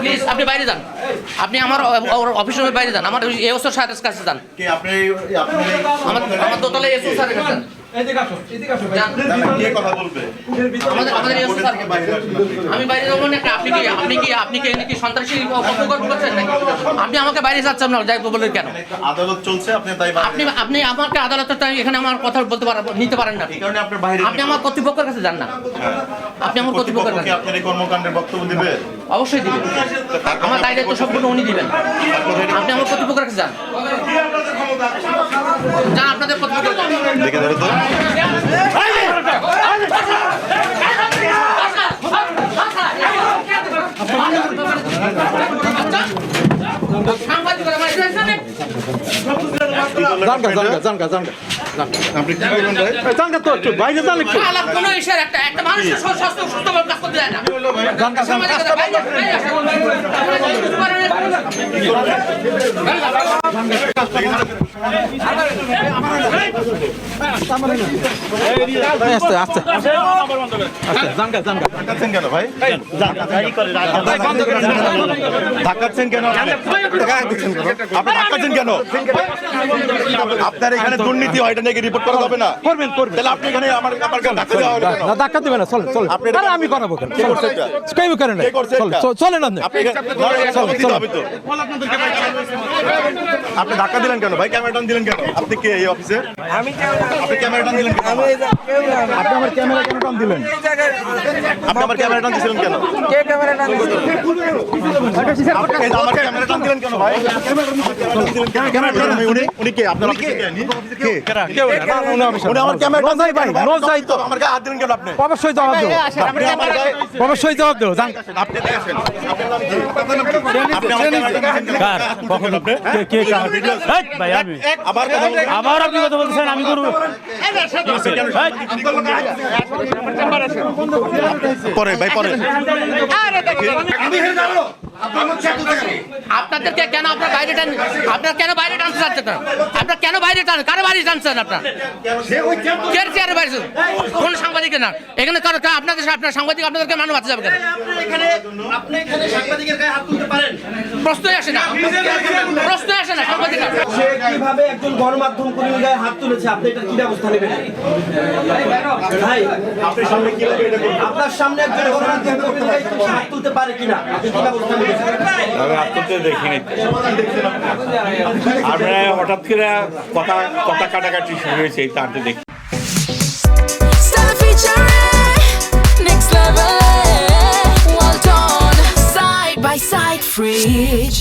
Please আপনি বাইরে যান, আপনি আমার অফিসের বাইরে যান, আমার এসও স্যারের কাছে যান, আমার দোতলায় এসও স্যারের কাছে যান। আমি বাইরে যাবো না, আপনি কি সন্ত্রাসী করছেন নাকি? আপনি আমাকে বাইরে যাচ্ছেন না যাই বলে কেন? আদালত চলছে, আপনি আমাকে আদালতে এখানে আমার কথা বলতে নিতে পারেন না, আপনি আমার কর্তৃপক্ষের কাছে যান না। আপনি আমার কর্তৃপক্ষের কাছে আপনার এই কর্মকাণ্ডের বক্তব্য দিবেন? অবশ্যই দিবেন, আমার দায়িত্ব সম্পূর্ণ উনি দিবেন। আপনি আমার কর্তৃপক্ষের কাছে যান, যান আপনাদের কর্তৃপক্ষের কাছে। দেখে ধরো তো আপনি কি করবেন ভাই? কোনো ইশারা একটা মানুষের সুস্থভাবে কাজ করতে দেয় না। কেন ভাই ধাক্কাচ্ছেন কেন? কেন আপনার এখানে দুর্নীতি হয়, এটা নাকি রিপোর্ট করা হবে না? করবেন তাহলে আপনি এখানে আমার ধাক্কা দেওয়া হবে না? ধাক্কা দিবেন না, চলেন চলেন, আমি করাবো কেন? করেন চলেন আপনি ধাক্কা দিলেন কেন ভাই? ক্যামেরা টান দিলেন কেন? আপনি কে এই অফিসে? আপনি ক্যামেরা টান দিলেন কেন? আপনি আমার ক্যামেরা কেন টান দিলেন? আপনি আমার ক্যামেরা টান দিলেন কেন? কে ক্যামেরা টান দিলেন? আপনি আমার ক্যামেরা টান দিলেন কেন ভাই? উনি কে? আপনার অফিসে কে? উনি আমার ক্যামেরা টান দিলেন ভাই। রোজ যাই তো আমার গায়ে হাত দিলেন কেন আপনি? অবশ্যই জবাব দেবো, আপনি আমার গায়ে অবশ্যই জবাব দেবো। আপনি দেখেন আপনার নাম কি? আপনি আমার ক্যামেরা টান দিলেন কেন? কখন আপনি কে ভাই? আমি আবার আপনি কথা বলছেন, আমি করবো পরে ভাই পরে আপনাদেরকে কেন আপনার বাইরে টান, আপনার কেন বাইরে টানতে চাচ্ছেন? আপনার কেন বাইরে টান, কারো বাইরে টানছেন? আপনার কে চেয়ারে বাইরে? কোন সাংবাদিকের না এখানে কারো? আপনাদের আপনার সাংবাদিক আপনাদেরকে মানুষ বাঁচতে যাবে কেন? আপনি এখানে সাংবাদিকের গায়ে হাত তুলতে পারেন? প্রশ্নই আসে না, প্রশ্নই আসে না। সাংবাদিক সে কিভাবে একজন গণমাধ্যম কর্মীর গায়ে হাত তুলেছে, আপনি এটা কি ব্যবস্থা নেবেন? ভাই আপনার সামনে কি হবে এটা করুন। আপনার সামনে একজন গণমাধ্যম কর্মীর গায়ে হাত তুলতে পারে কিনা, আপনি কি ব্যবস্থা নেবেন? আমি আপনাদের দেখিনি, আমরা হঠাৎ করে কথা কাটাকাটি শুরু হয়েছে, এই তারতে দেখি। Next level, well done, side by side, Fridge.